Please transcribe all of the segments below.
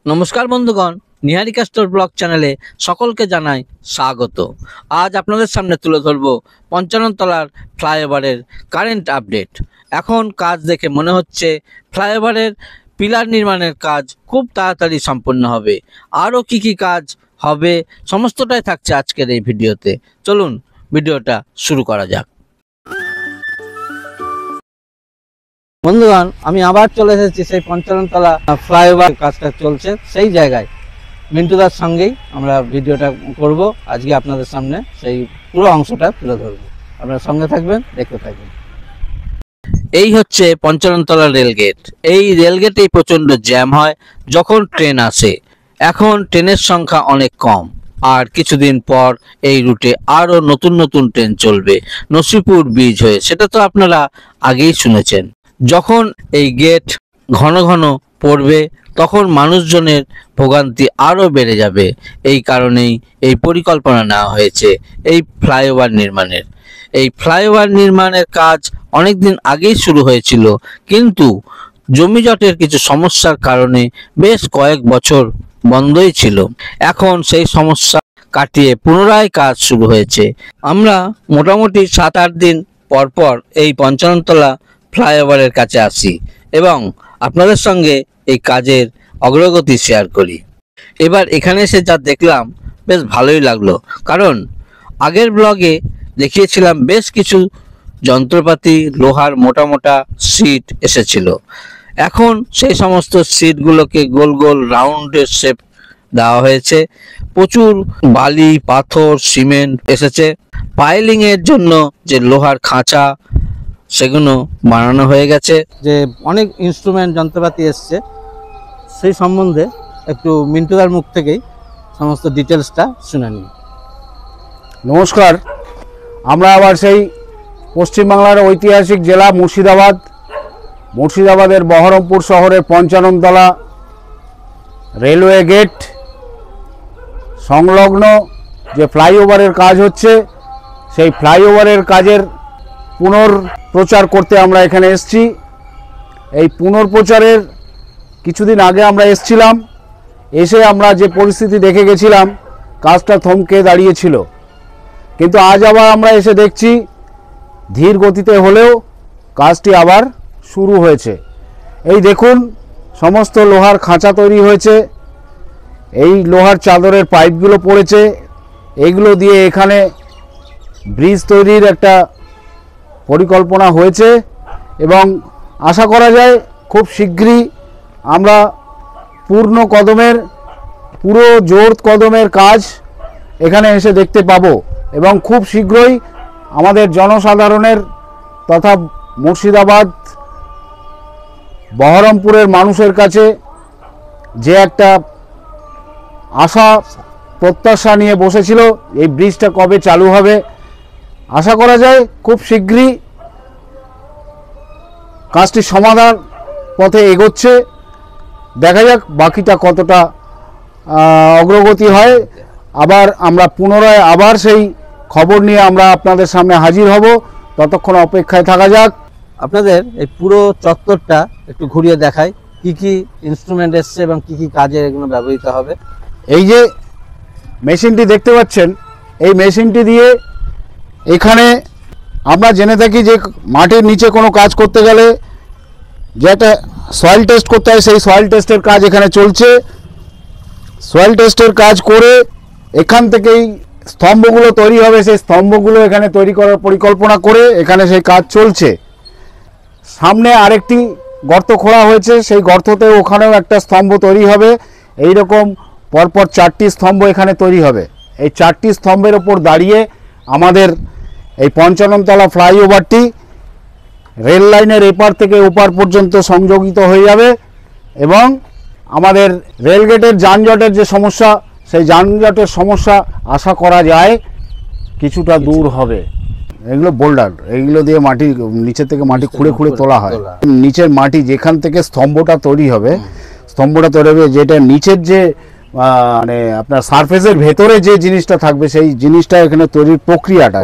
নমস্কার বন্ধুগণ, নিহারিকা store blog চ্যানেলে সকলকে জানাই স্বাগত। আজ আপনাদের সামনে তুলে ধরব ৫৫ তলার ফ্লাইওভারের কারেন্ট আপডেট। এখন কাজ দেখে মনে হচ্ছে ফ্লাইওভারের পিলার নির্মাণের কাজ খুব তাড়াতাড়ি সম্পন্ন হবে। আরও কি কি কাজ হবে সমস্তটাই থাকছে আজকের এই ভিডিওতে। চলুন ভিডিওটা শুরু করা যাক। বন্ধুগণ, আমি আবার চলে এসেছি সেই ৫৫ তলা ফ্লাইওভার কাজটা চলছে সেই জায়গায়। মিন্টুদার সঙ্গেই আমরা ভিডিওটা করব। আজকে আপনাদের সামনে সেই পুরো অংশটা তুলে ধরবো। আপনারা সঙ্গে থাকবেন, দেখতে থাকবেন। এই হচ্ছে ৫৫ তলা রেলগেট। এই রেলগেটেই প্রচণ্ড জ্যাম হয় যখন ট্রেন আসে। এখন ট্রেনের সংখ্যা অনেক কম, আর কিছুদিন পর এই রুটে আরও নতুন নতুন ট্রেন চলবে নসিপুর ব্রিজ হয়ে। সেটা তো আপনারা আগেই শুনেছেন। যখন এই গেট ঘন ঘন পড়বে তখন মানুষজনের ভোগান্তি আরও বেড়ে যাবে। এই কারণেই এই পরিকল্পনা নেওয়া হয়েছে এই ফ্লাইওভার নির্মাণের। এই ফ্লাইওভার নির্মাণের কাজ অনেক দিন আগেই শুরু হয়েছিল, কিন্তু জমিজটের কিছু সমস্যার কারণে বেশ কয়েক বছর বন্ধই ছিল। এখন সেই সমস্যা কাটিয়ে পুনরায় কাজ শুরু হয়েছে। আমরা মোটামুটি ৭-৮ দিন পর পর এই ৫৫ তলা ফ্লাইওভারের কাছে আসি এবং আপনাদের সঙ্গে এই কাজের অগ্রগতি শেয়ার করি। এবার এখানে এসে যা দেখলাম বেশ ভালোই লাগলো, কারণ আগের ব্লগে দেখিয়েছিলাম বেশ কিছু যন্ত্রপাতি, লোহার মোটা মোটা সিট এসেছিল। এখন সেই সমস্ত সিটগুলোকে গোল গোল রাউন্ডের শেপ দেওয়া হয়েছে। প্রচুর বালি, পাথর, সিমেন্ট এসেছে। পাইলিংয়ের জন্য যে লোহার খাঁচা সেগুলো বানানো হয়ে গেছে। যে অনেক ইনস্ট্রুমেন্ট যন্ত্রপাতি এসছে সেই সম্বন্ধে একটু মিন্টুদার মুখ থেকেই সমস্ত ডিটেলসটা শুনে নিই। নমস্কার, আমরা আবার সেই পশ্চিমবাংলার ঐতিহাসিক জেলা মুর্শিদাবাদের বহরমপুর শহরের ৫৫ তলা রেলওয়ে গেট সংলগ্ন যে ফ্লাইওভারের কাজ হচ্ছে সেই ফ্লাইওভারের কাজের পুনর্প্রচার করতে আমরা এখানে এসেছি। এই পুনর্প্রচারের কিছুদিন আগে আমরা এসেছিলাম। এসে আমরা যে পরিস্থিতি দেখে গেছিলাম কাজটা থমকে দাঁড়িয়েছিল, কিন্তু আজ আবার আমরা এসে দেখছি ধীর গতিতে হলেও কাজটি আবার শুরু হয়েছে। এই দেখুন, সমস্ত লোহার খাঁচা তৈরি হয়েছে। এই লোহার চাদরের পাইপগুলো পড়েছে। এইগুলো দিয়ে এখানে ব্রিজ তৈরির একটা পরিকল্পনা হয়েছে এবং আশা করা যায় খুব শীঘ্রই আমরা পুরো জোর কদমের কাজ এখানে এসে দেখতে পাবো এবং খুব শীঘ্রই আমাদের জনসাধারণের তথা মুর্শিদাবাদ বহরমপুরের মানুষের কাছে যে একটা আশা প্রত্যাশা নিয়ে বসেছিল এই ব্রিজটা কবে চালু হবে, আশা করা যায় খুব শীঘ্রই কাজটি সমাধান পথে এগোচ্ছে। দেখা যাক বাকিটা কতটা অগ্রগতি হয়। আবার আমরা পুনরায় আবার সেই খবর নিয়ে আমরা আপনাদের সামনে হাজির হব। ততক্ষণ অপেক্ষায় থাকা যাক। আপনাদের এই পুরো চত্বরটা একটু ঘুরিয়ে দেখাই, কি কি ইনস্ট্রুমেন্ট এসছে এবং কি কি কাজে এগুলো ব্যবহৃত হবে। এই যে মেশিনটি দেখতে পাচ্ছেন, এই মেশিনটি দিয়ে এখানে আমরা জেনে থাকি যে মাটির নিচে কোনো কাজ করতে গেলে যে একটা সয়েল টেস্ট করতে হয়, সেই সয়েল টেস্টের কাজ এখানে চলছে। সয়েল টেস্টের কাজ করে এখান থেকেই স্তম্ভগুলো তৈরি হবে। সেই স্তম্ভগুলো এখানে তৈরি করার পরিকল্পনা করে এখানে সেই কাজ চলছে। সামনে আরেকটি গর্ত খোঁড়া হয়েছে, সেই গর্ততে ওখানেও একটা স্তম্ভ তৈরি হবে। এই রকম পরপর 4টি স্তম্ভ এখানে তৈরি হবে। এই 4টি স্তম্ভের ওপর দাঁড়িয়ে আমাদের এই ৫৫ তলা ফ্লাইওভারটি রেল লাইনের এপার থেকে ওপার পর্যন্ত সংযোগিত হয়ে যাবে এবং আমাদের রেলগেটের যানজটের যে সমস্যা, সেই যানজটের সমস্যা আশা করা যায় কিছুটা দূর হবে। এগুলো বোল্ডার, এইগুলো দিয়ে মাটি নিচে থেকে মাটি খুঁড়ে খুঁড়ে তোলা হয়। নিচের মাটি যেখান থেকে স্তম্ভটা তৈরি হবে, যেটা নিচের যে মানে আপনার সারফেসের ভেতরে যে জিনিসটা থাকবে সেই জিনিসটা এখানে তৈরির প্রক্রিয়াটা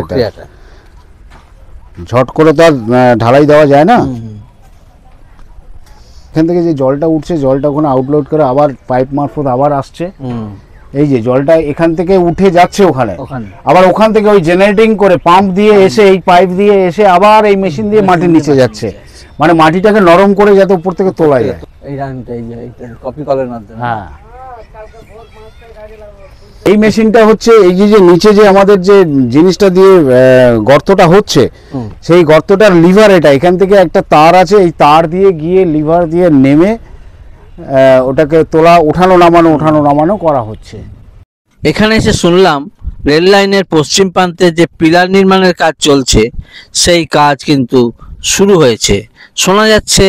ঝট করে তো আর ঢালাই দেওয়া যায় না। এখান থেকে যে জলটা উঠছে, জলটা ওখানে আউটলোড করে আবার পাইপ মারফত আবার আসছে। এই যে জলটা এখান থেকে উঠে যাচ্ছে ওখানে, আবার ওখান থেকে ওই জেনারেটিং করে পাম্প দিয়ে এসে এই পাইপ দিয়ে এসে আবার এই মেশিন দিয়ে মাটির নিচে যাচ্ছে, মানে মাটিটাকে নরম করে যাতে উপর থেকে তোলা যায় এই রানটা, এই যে কপি কলের মাধ্যমে। হ্যাঁ, এই মেশিনটা হচ্ছে এই যে নিচে যে আমাদের যে জিনিসটা দিয়ে গর্তটা হচ্ছে, সেই গর্তটার লিভার এটা, এখান থেকে একটা তার আছে, এই তার দিয়ে গিয়ে লিভার দিয়ে নেমে ওটাকে তোলা, ওঠানো নামানো করা হচ্ছে। এখানে এসে শুনলাম রেল লাইনের পশ্চিম প্রান্তে যে পিলার নির্মাণের কাজ চলছে, সেই কাজ কিন্তু শুরু হয়েছে। শোনা যাচ্ছে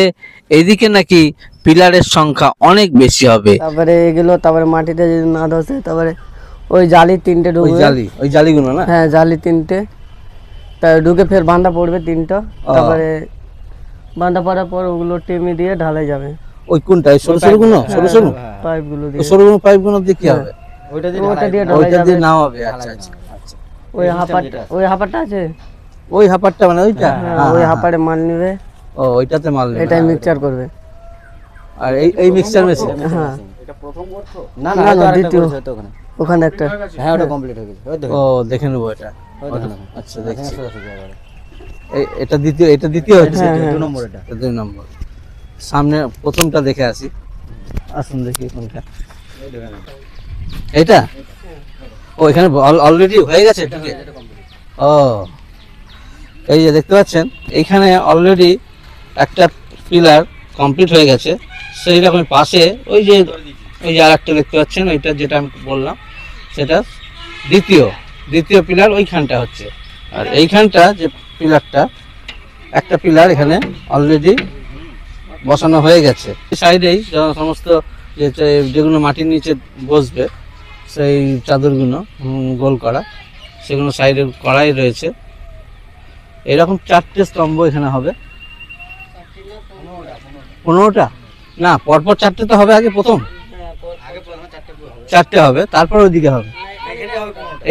এদিকে নাকি পিলারের সংখ্যা অনেক বেশি হবে। তারপরে এগুলো, তারপরে মাটিতে যদি না ধসে, তারপরে ওই জালি 3টে ঢুকবে, ওই জালিগুলো না? হ্যাঁ, জালি 3টে, তার ঢুকে ফের বাঁধা পড়বে 3টা, তারপরে বাঁধা পড়ার পর ওগুলো টেমি দিয়ে ঢালাই যাবে। ওই কোনটা? সরু পাইপগুলো দিয়ে, সরু পাইপগুলো দিয়ে কি হবে? ওটা দিয়ে ঢালাই ওইটা যাবে। দিয়ে না হবে। আচ্ছা আচ্ছা। ওই হাপারটা আছে, ওই হাপারটা মানে ওইটা? হ্যাঁ, ওই হাপারে মাল নিবে, ও ওইটাতে মাল নেবে, এটাই মিক্সচার করবে। আর এই মিক্সচার মেশিন? হ্যাঁ, এটা প্রথম গর্ত না দ্বিতীয়, ওখানে একটা। হ্যাঁ, ওটা কমপ্লিট হয়ে গেছে। ও দেখে নেবো এটা। আচ্ছা দেখছি। এটা দ্বিতীয় হচ্ছে, 2 নম্বর এটা। 2 নম্বর। সামনে প্রথমটা দেখে আসি, আসুন দেখি কোনটা। এটা? ও এখানে অলরেডি হয়ে গেছে ঢুকে? ও এই যে দেখতে পাচ্ছেন এইখানে অলরেডি একটা পিলার কমপ্লিট হয়ে গেছে। সেই রকম পাশে ওই যে আর একটা দেখতে পাচ্ছেন, ওইটা যেটা আমি বললাম, সেটা দ্বিতীয় পিলার ওইখানটা হচ্ছে। আর এইখানটা যে পিলারটা, একটা পিলার এখানে অলরেডি বসানো হয়ে গেছে। সাইডেই সমস্ত যেগুলো মাটির নিচে বসবে, সেই চাদরগুলো গোল করা, সেগুলো সাইডে করাই রয়েছে। এরকম 4টে স্তম্ভ এখানে হবে। 15টা না, পরপর 4টে তো হবে। আগে প্রথম 4টে হবে, তারপর ওইদিকে হবে।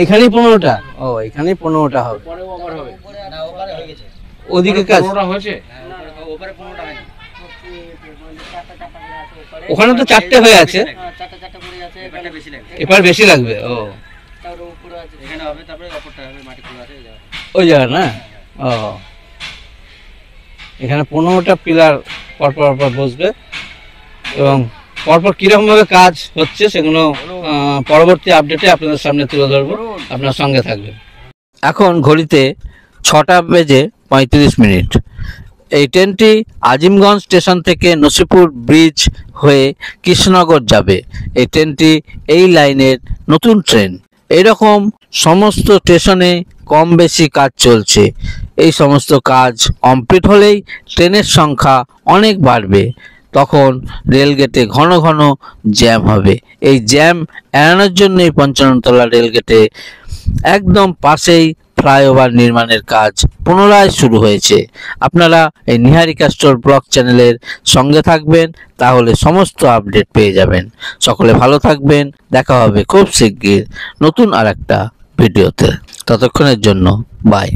এখানেই 15টা? ও এখানেই 15টা হবে। ওদিকে কাজ ওখানে তো 4টে হয়ে আছে, এবার বেশি লাগবে। ও ওই জায়গা না? ও এখানে 15টা পিলার পরপর বসবে, এবং পরপর কিরকম ভাবে কাজ হচ্ছে সেগুলো পরবর্তী আপডেটে আপনাদের সামনে তুলে ধরবো। আপনার সঙ্গে থাকবেন। এখন ঘড়িতে 6টা বেজে 35 মিনিট। এই ট্রেনটি আজিমগঞ্জ স্টেশন থেকে নসিপুর ব্রিজ হয়ে কৃষ্ণনগর যাবে। এই ট্রেনটি এই লাইনের নতুন ট্রেন। এইরকম সমস্ত স্টেশনে কম বেশি কাজ চলছে। এই সমস্ত কাজ কমপ্লিট হলেই ট্রেনের সংখ্যা অনেক বাড়বে, তখন রেলগেটে ঘন ঘন জ্যাম হবে। এই জ্যাম এড়ানোর জন্যই 55তলা রেলগেটে একদম পাশেই ফ্লাইওভার নির্মাণের কাজ পুনরায় শুরু হয়েছে। আপনারা এই নিহারিকা স্টোর ব্লগ চ্যানেলের সঙ্গে থাকবেন, তাহলে সমস্ত আপডেট পেয়ে যাবেন। সকলে ভালো থাকবেন, দেখা হবে খুব শিগগির নতুন আরেকটা ভিডিওতে। ততক্ষণের জন্য বাই।